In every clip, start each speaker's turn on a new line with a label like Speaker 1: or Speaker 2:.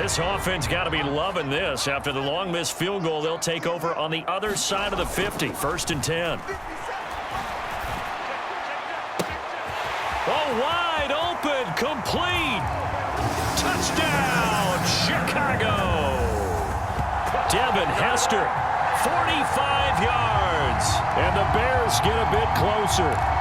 Speaker 1: This offense got to be loving this. After the long missed field goal, they'll take over on the other side of the 50, 1st and 10. Oh, wide open, complete. Touchdown, Chicago. Devin Hester, 45 yards. And the Bears get a bit closer.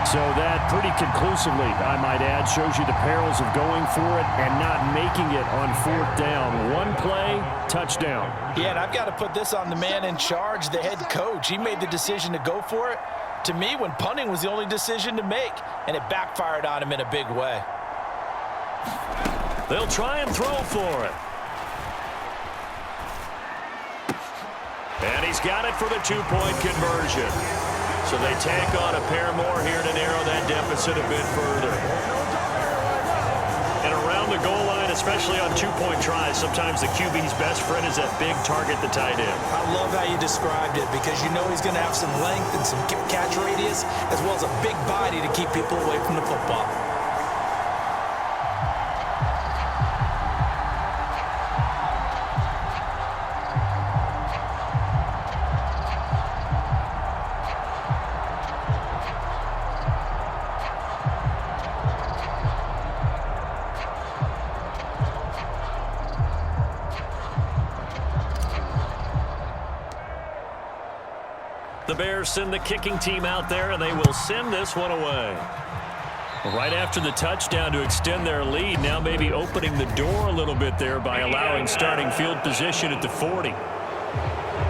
Speaker 1: So that pretty conclusively, I might add, shows you the perils of going for it and not making it on 4th down. One play, touchdown.
Speaker 2: Yeah, and I've got to put this on the man in charge, the head coach. He made the decision to go for it. To me, when punting was the only decision to make, and it backfired on him in a big way.
Speaker 1: They'll try and throw for it. And he's got it for the 2-point conversion. So they tack on a pair more here to narrow that deficit a bit further. And around the goal line, especially on 2-point tries, sometimes the QB's best friend is that big target, the tight end.
Speaker 2: I love how you described it because you know he's going to have some length and some catch radius as well as a big body to keep people away from the football.
Speaker 1: The Bears send the kicking team out there, and they will send this one away. Right after the touchdown to extend their lead, now maybe opening the door a little bit there by allowing starting field position at the 40.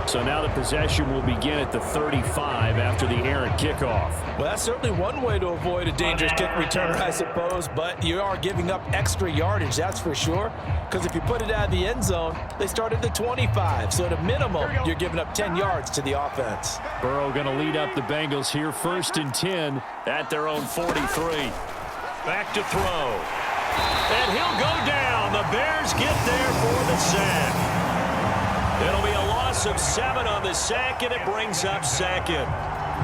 Speaker 1: So now the possession will begin at the 35 after the errant kickoff.
Speaker 2: Well, that's certainly one way to avoid a dangerous kick returner, I suppose, but you are giving up extra yardage, that's for sure, because if you put it out of the end zone, they start at the 25, so at a minimum, you're giving up 10 yards to the offense.
Speaker 1: Burrow going to lead up the Bengals here, 1st and 10 at their own 43. Back to throw. And he'll go down. The Bears get there for the sack. It'll be a loss of 7 on the sack, and it brings up 2nd.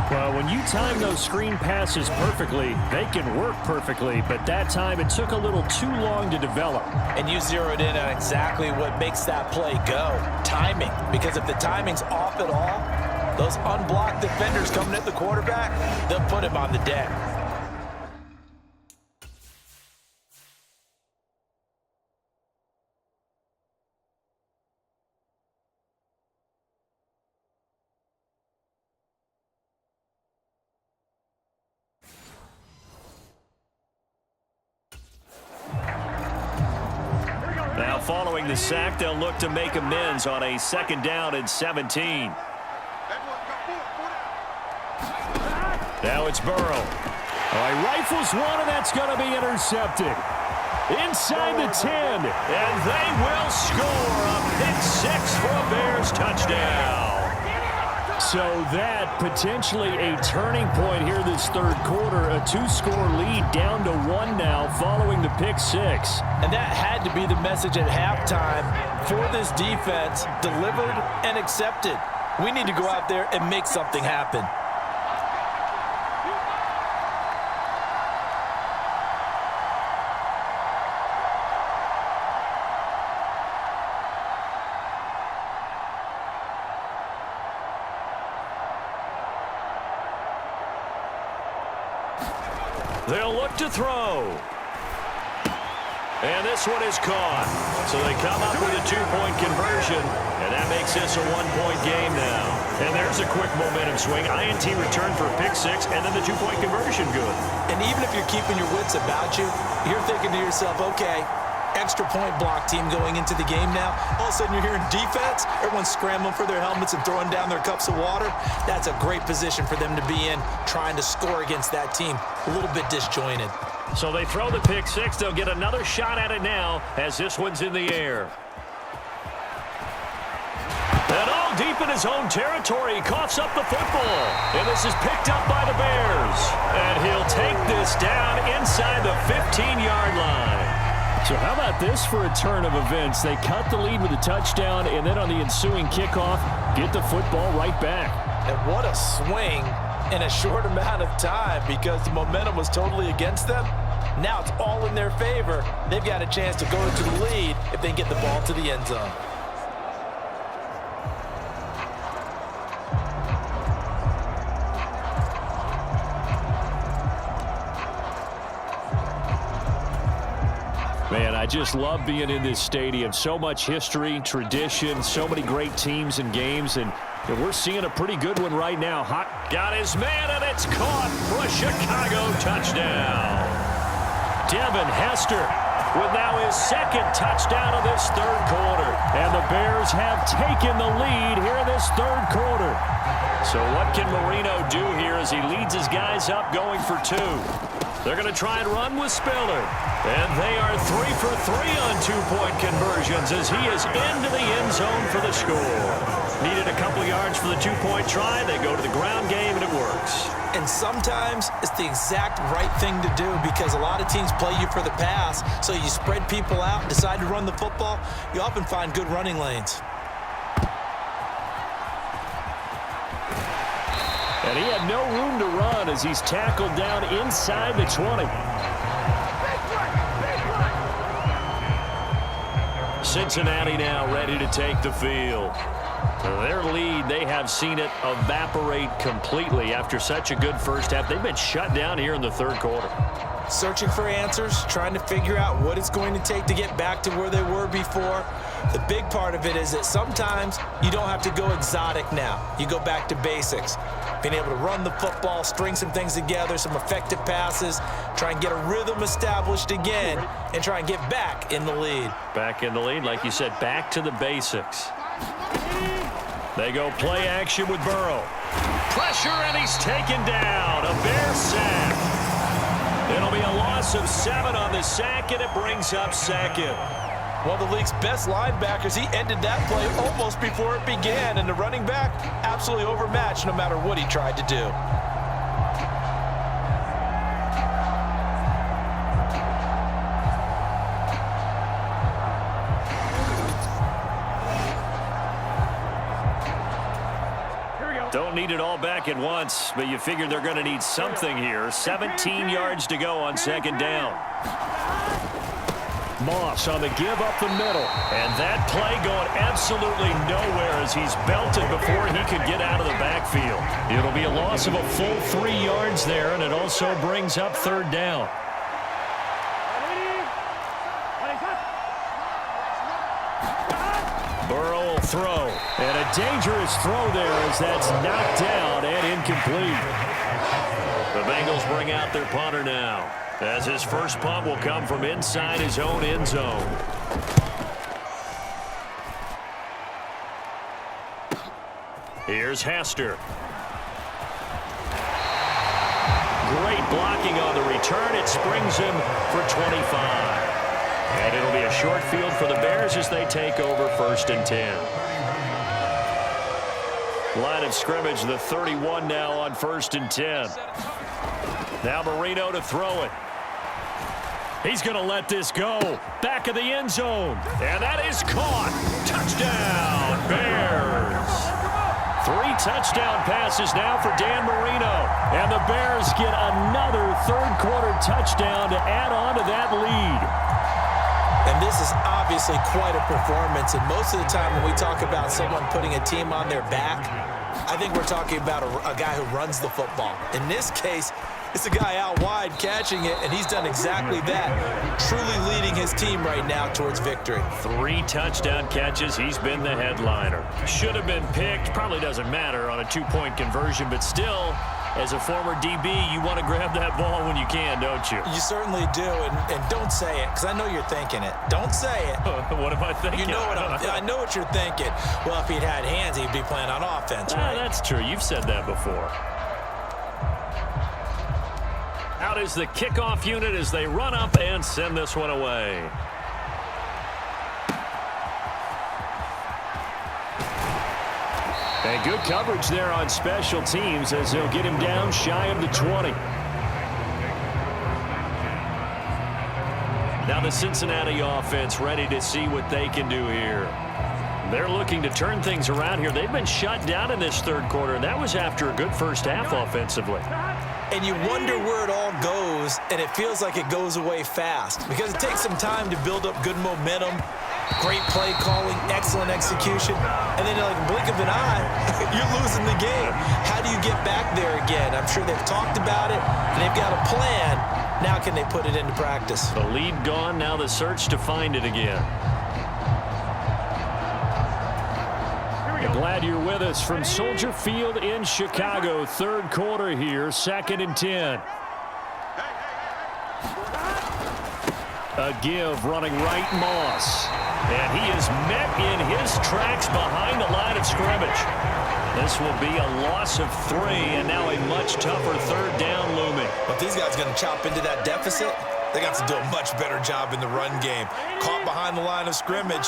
Speaker 1: Well, when you time those screen passes perfectly, they can work perfectly, but that time it took a little too long to develop.
Speaker 2: And you zeroed in on exactly what makes that play go, timing. Because if the timing's off at all, those unblocked defenders coming at the quarterback, they'll put him on the deck.
Speaker 1: Now following the sack, they'll look to make amends on a 2nd down and 17. Now it's Burrow. He rifles one, and that's going to be intercepted. Inside the 10, and they will score a pick-6 for a Bears touchdown. So that potentially a turning point here this 3rd quarter. A 2-score lead down to 1 now following the pick-6.
Speaker 2: And that had to be the message at halftime for this defense, delivered and accepted. We need to go out there and make something happen.
Speaker 1: They'll look to throw. And this one is caught. So they come up with a 2-point conversion, and that makes this a 1-point game now. And there's a quick momentum swing. INT return for a pick-6, and then the 2-point conversion good.
Speaker 2: And even if you're keeping your wits about you, you're thinking to yourself, okay, extra point block team going into the game now. All of a sudden you're hearing defense. Everyone's scrambling for their helmets and throwing down their cups of water. That's a great position for them to be in, trying to score against that team. A little bit disjointed.
Speaker 1: So they throw the pick-6. They'll get another shot at it now as this one's in the air. And all deep in his own territory, he coughs up the football. And this is picked up by the Bears. And he'll take this down inside the 15-yard line. So how about this for a turn of events? They cut the lead with a touchdown, and then on the ensuing kickoff, get the football right back.
Speaker 2: And what a swing in a short amount of time, because the momentum was totally against them. Now it's all in their favor. They've got a chance to go into the lead if they get the ball to the end zone.
Speaker 1: Man, I just love being in this stadium. So much history, tradition, so many great teams and games, and we're seeing a pretty good one right now. Got his man, and it's caught for a Chicago touchdown. Devin Hester with now his second touchdown of this third quarter. And the Bears have taken the lead here in this third quarter. So what can Marino do here as he leads his guys up going for two? They're going to try and run with Spiller. And they are 3 for 3 on two-point conversions as he is into the end zone for the score. Needed a couple yards for the two-point try. They go to the ground game, and it works.
Speaker 2: And sometimes it's the exact right thing to do because a lot of teams play you for the pass. So you spread people out and decide to run the football. You often find good running lanes.
Speaker 1: And he had no room to run as he's tackled down inside the 20. Cincinnati now ready to take the field. Their lead, they have seen it evaporate completely after such a good first half. They've been shut down here in the third quarter.
Speaker 2: Searching for answers, trying to figure out what it's going to take to get back to where they were before. The big part of it is that sometimes you don't have to go exotic now. You go back to basics. Being able to run the football, string some things together, some effective passes, try and get a rhythm established again, and try and get back in the lead.
Speaker 1: Back in the lead, like you said, back to the basics. They go play action with Burrow. Pressure, and he's taken down. A Bear sack. It'll be a loss of 7 on the sack, and it brings up second.
Speaker 2: One of the league's best linebackers, he ended that play almost before it began, and the running back absolutely overmatched no matter what he tried to do.
Speaker 1: Don't need it all back at once, but you figure they're going to need something here. 17 yards to go on second down. Moss on the give up the middle. And that play going absolutely nowhere as he's belted before he could get out of the backfield. It'll be a loss of a full 3 yards there, and it also brings up third down. Burrow will throw. And a dangerous throw there as that's knocked down and incomplete. The Bengals bring out their punter now, as his first punt will come from inside his own end zone. Here's Hester. Great blocking on the return. It springs him for 25. And it'll be a short field for the Bears as they take over 1st and 10. Line of scrimmage, the 31 now on 1st and 10. Now Marino to throw it. He's going to let this go. Back of the end zone. And that is caught. Touchdown, Bears. 3 touchdown passes now for Dan Marino. And the Bears get another third quarter touchdown to add on to that lead.
Speaker 2: And this is obviously quite a performance. And most of the time when we talk about someone putting a team on their back, I think we're talking about a guy who runs the football. In this case, it's a guy out wide catching it, and he's done exactly that, truly leading his team right now towards victory. 3 touchdown catches. He's been the headliner. Should have been picked. Probably doesn't matter on a 2-point conversion, but still, as a former DB, you want to grab that ball when you can, don't you? You certainly do, and don't say it, because I know you're thinking it. Don't say it.
Speaker 1: What am I thinking?
Speaker 2: You know what I know what you're thinking. Well, if he'd had hands, he'd be playing on offense, right?
Speaker 1: That's true. You've said that before. Out is the kickoff unit as they run up and send this one away. And good coverage there on special teams as they'll get him down shy of the 20. Now the Cincinnati offense ready to see what they can do here. They're looking to turn things around here. They've been shut down in this third quarter, and that was after a good first half offensively.
Speaker 2: And you wonder where it all goes, and it feels like it goes away fast because it takes some time to build up good momentum, great play calling, excellent execution, and then like a blink of an eye, you're losing the game. How do you get back there again? I'm sure they've talked about it, and they've got a plan. Now can they put it into practice?
Speaker 1: The lead gone, now the search to find it again. Glad you're with us from Soldier Field in Chicago. Third quarter here, 2nd and 10. A give running right, Moss. And he is met in his tracks behind the line of scrimmage. This will be a loss of 3, and now a much tougher third down looming.
Speaker 2: But these guys are going to chop into that deficit. They got to do a much better job in the run game. Caught behind the line of scrimmage,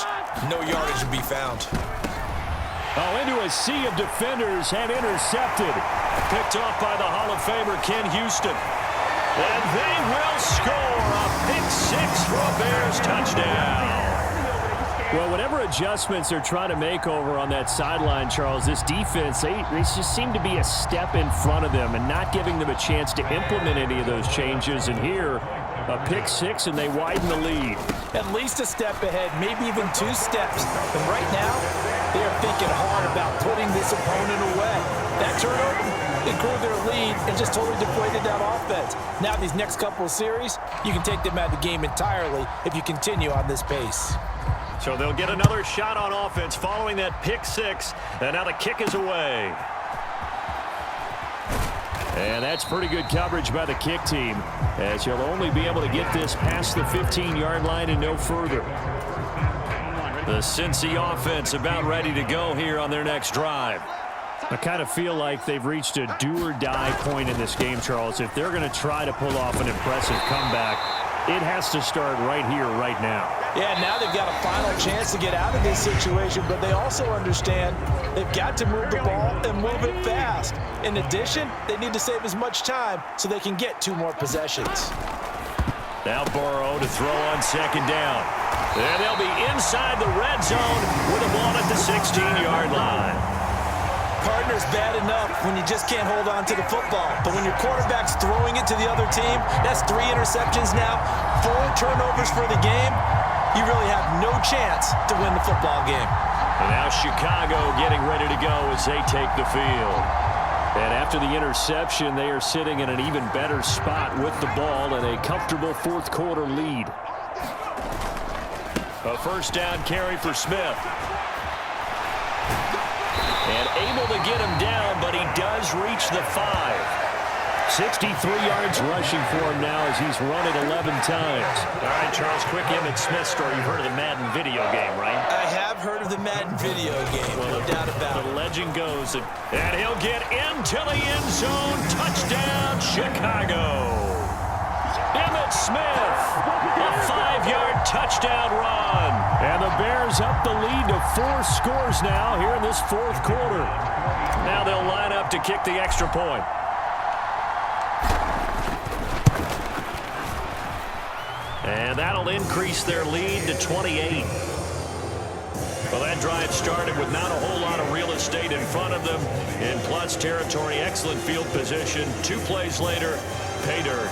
Speaker 2: no yardage to be found.
Speaker 1: Oh, into a sea of defenders and intercepted. Picked off by the Hall of Famer Ken Houston. And they will score a pick 6 for a Bears touchdown. Well, whatever adjustments they're trying to make over on that sideline, Charles, this defense, they just seem to be a step in front of them and not giving them a chance to implement any of those changes. And here, a pick 6, and they widen the lead.
Speaker 2: At least a step ahead, maybe even 2 steps. And right now, they are thinking hard about putting this opponent away. That turnover improved their lead and just totally deflated that offense. Now these next couple of series, you can take them out of the game entirely if you continue on this pace.
Speaker 1: So they'll get another shot on offense following that pick 6, and now the kick is away. And that's pretty good coverage by the kick team, as you'll only be able to get this past the 15-yard line and no further. The Cincy offense about ready to go here on their next drive. I kind of feel like they've reached a do-or-die point in this game, Charles. If they're going to try to pull off an impressive comeback, it has to start right here, right now.
Speaker 2: Yeah, now they've got a final chance to get out of this situation, but they also understand they've got to move the ball and move it fast. In addition, they need to save as much time so they can get 2 more possessions.
Speaker 1: Now Burrow to throw on 2nd down. And they'll be inside the red zone with the ball at the 16-yard line.
Speaker 2: Partner's bad enough when you just can't hold on to the football. But when your quarterback's throwing it to the other team, that's 3 interceptions now, 4 turnovers for the game. You really have no chance to win the football game.
Speaker 1: And now Chicago getting ready to go as they take the field. And after the interception, they are sitting in an even better spot with the ball and a comfortable 4th quarter lead. A 1st down carry for Smith. And able to get him down, but he does reach the 5. 63 yards rushing for him now as he's run it 11 times. All right, Charles, quick Emmitt Smith story. You've heard of the Madden video game, right?
Speaker 2: I have heard of the Madden video game, well, no doubt about it.
Speaker 1: The legend goes that he'll get into the end zone. Touchdown, Chicago. Emmitt Smith, a 5-yard touchdown run. And the Bears up the lead to 4 scores now here in this 4th quarter. Now they'll line up to kick the extra point. And that'll increase their lead to 28. Well, that drive started with not a whole lot of real estate in front of them. In plus territory, excellent field position. 2 plays later, pay dirt.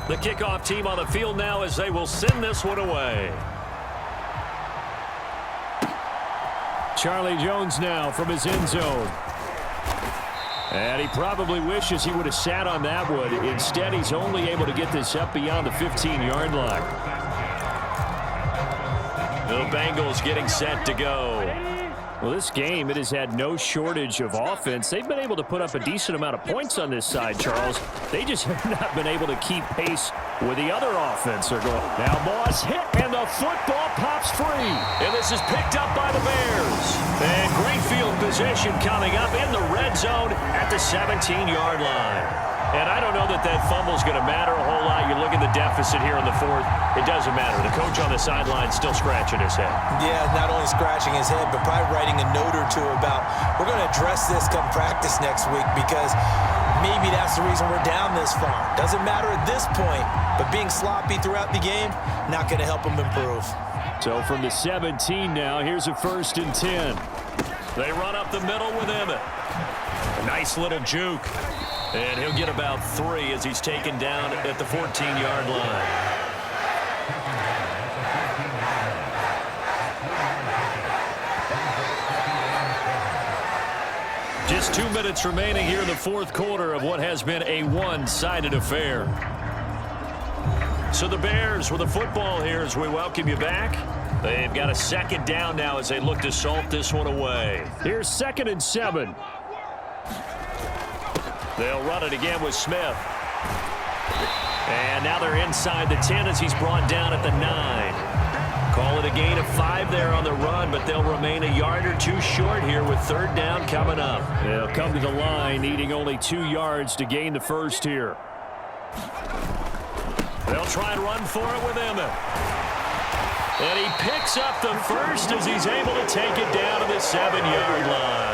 Speaker 1: The kickoff team on the field now as they will send this one away. Charlie Jones now from his end zone. And he probably wishes he would have sat on that one. Instead, he's only able to get this up beyond the 15-yard line. The Bengals getting set to go. Well, this game, it has had no shortage of offense. They've been able to put up a decent amount of points on this side, Charles. They just have not been able to keep pace with the other offense they're going. Now Moss hit, and the football pops free. And this is picked up by the Bears. And great field position coming up in the red zone at the 17-yard line. And I don't know that fumble's going to matter a whole lot. You look at the deficit here in the 4th. It doesn't matter. The coach on the sideline still scratching his head.
Speaker 2: Yeah, not only scratching his head, but probably writing a note or 2 about we're going to address this come practice next week because maybe that's the reason we're down this far. Doesn't matter at this point, but being sloppy throughout the game, not going to help them improve.
Speaker 1: So from the 17 now, here's a 1st and 10. They run up the middle with Emmett. A nice little juke. And he'll get about 3 as he's taken down at the 14-yard line. Just 2 minutes remaining here in the 4th quarter of what has been a one-sided affair. So the Bears with the football here as we welcome you back. They've got a 2nd down now as they look to salt this one away. Here's 2nd and 7. They'll run it again with Smith. And now they're inside the 10 as he's brought down at the 9. Call it a gain of 5 there on the run, but they'll remain a yard or 2 short here with 3rd down coming up. They'll come to the line needing only 2 yards to gain the 1st here. They'll try and run for it with Emmett. And he picks up the 1st as he's able to take it down to the 7-yard line.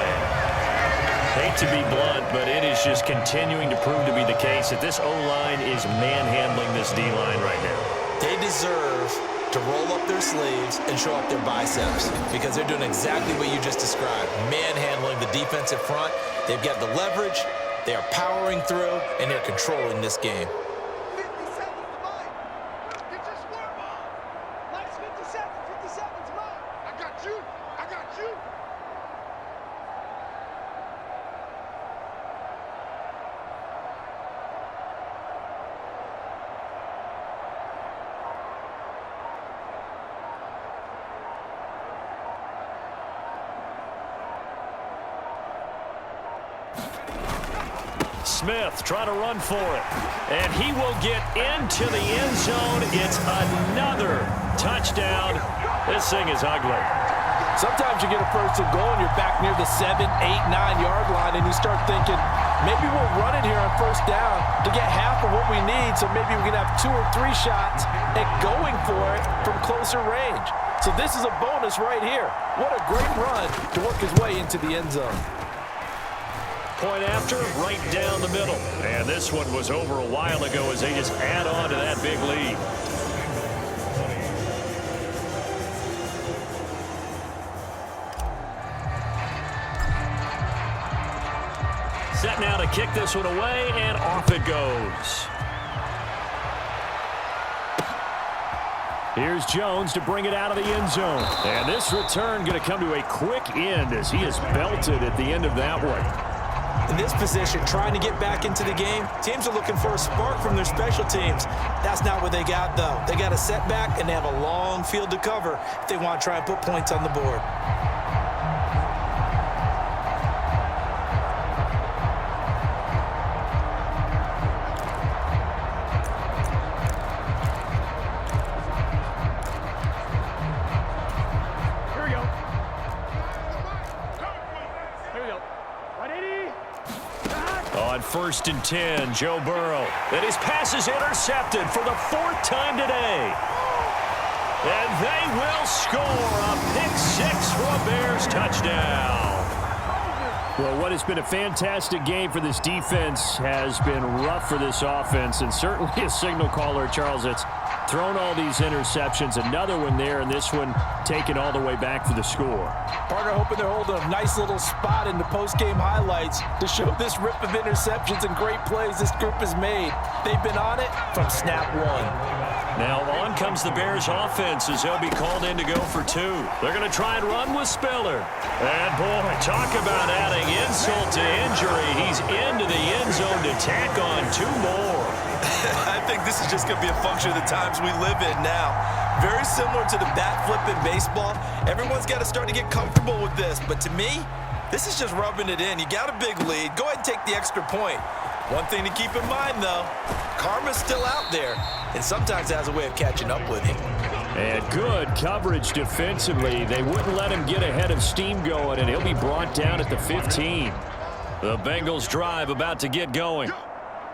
Speaker 1: Hate to be blunt, but it is just continuing to prove to be the case that this O-line is manhandling this D-line right now.
Speaker 2: They deserve to roll up their sleeves and show up their biceps because they're doing exactly what you just described, manhandling the defensive front. They've got the leverage, they are powering through, and they're controlling this game.
Speaker 1: Smith trying to run for it. And he will get into the end zone. It's another touchdown. This thing is ugly.
Speaker 3: Sometimes you get a 1st and goal and you're back near the 7, 8, 9-yard line and you start thinking, maybe we'll run it here on 1st down to get half of what we need so maybe we can have 2 or 3 shots at going for it from closer range. So this is a bonus right here. What a great run to work his way into the end zone.
Speaker 1: Point after, right down the middle. And this one was over a while ago as they just add on to that big lead. Set now to kick this one away, and off it goes. Here's Jones to bring it out of the end zone. And this return going to come to a quick end as he is belted at the end of that one.
Speaker 2: In this position, trying to get back into the game, teams are looking for a spark from their special teams. That's not what they got, though. They got a setback, and they have a long field to cover if they want to try and put points on the board.
Speaker 1: On 1st and 10, Joe Burrow. And his pass is intercepted for the 4th time today. And they will score a pick-6 for a Bears touchdown. Well, what has been a fantastic game for this defense has been rough for this offense, and certainly a signal caller, Charles, that's thrown all these interceptions. Another one there, and this one taken all the way back for the score.
Speaker 3: Partner hoping they're holding a nice little spot in the post-game highlights to show this rip of interceptions and great plays this group has made. They've been on it from snap 1.
Speaker 1: Now on comes the Bears offense as they'll be called in to go for 2. They're going to try and run with Spiller. And boy, talk about adding insult to injury. He's into the end zone to tack on 2 more.
Speaker 2: I think this is just going to be a function of the times we live in now. Very similar to the bat flip in baseball. Everyone's got to start to get comfortable with this. But to me, this is just rubbing it in. You got a big lead. Go ahead and take the extra point. One thing to keep in mind, though, karma's still out there, and sometimes it has a way of catching up with you.
Speaker 1: And good coverage defensively. They wouldn't let him get ahead of steam going, and he'll be brought down at the 15. The Bengals drive about to get going.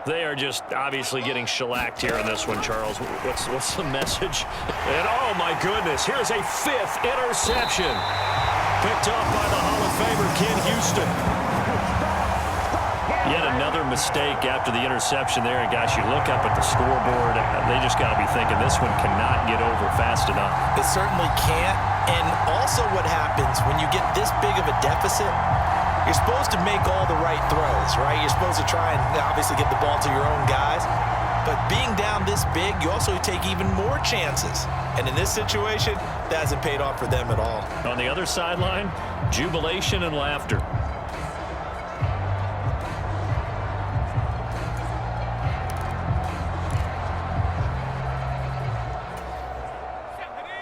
Speaker 1: They are just obviously getting shellacked here in this one, Charles. What's the message? And oh my goodness, here's a 5th interception. Picked off by the Hall of Famer Ken Houston. Yet another mistake after the interception there. And, gosh, you look up at the scoreboard, they just got to be thinking this one cannot get over fast enough.
Speaker 2: It certainly can't. And also what happens when you get this big of a deficit, you're supposed to make all the right throws, right? You're supposed to try and obviously get the ball to your own guys. But being down this big, you also take even more chances. And in this situation, that hasn't paid off for them at all.
Speaker 1: On the other sideline, jubilation and laughter.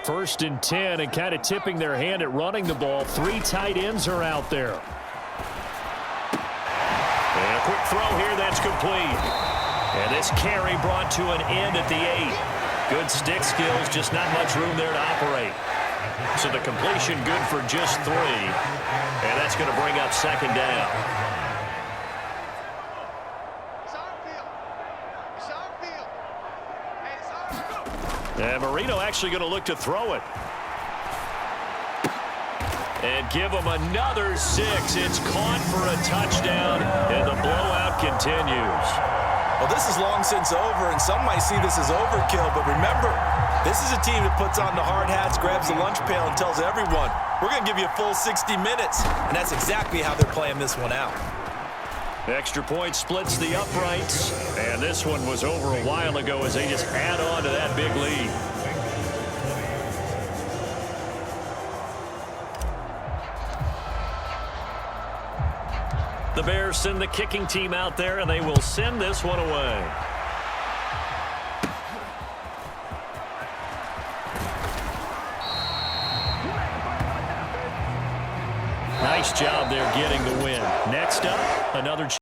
Speaker 1: First and 10, and kind of tipping their hand at running the ball. 3 tight ends are out there. And a quick throw here that's complete. And this carry brought to an end at the 8. Good stick skills, just not much room there to operate. So the completion good for just 3. And that's going to bring up second down. And Marino actually going to look to throw it. And give him another 6. It's caught for a touchdown, and the blowout continues.
Speaker 2: Well, this is long since over, and some might see this as overkill. But remember, this is a team that puts on the hard hats, grabs the lunch pail, and tells everyone, we're going to give you a full 60 minutes. And that's exactly how they're playing this one out.
Speaker 1: Extra point splits the uprights, and this one was over a while ago as they just add on to that big lead. The Bears send the kicking team out there, and they will send this one away. Nice job there getting the win. Next up, another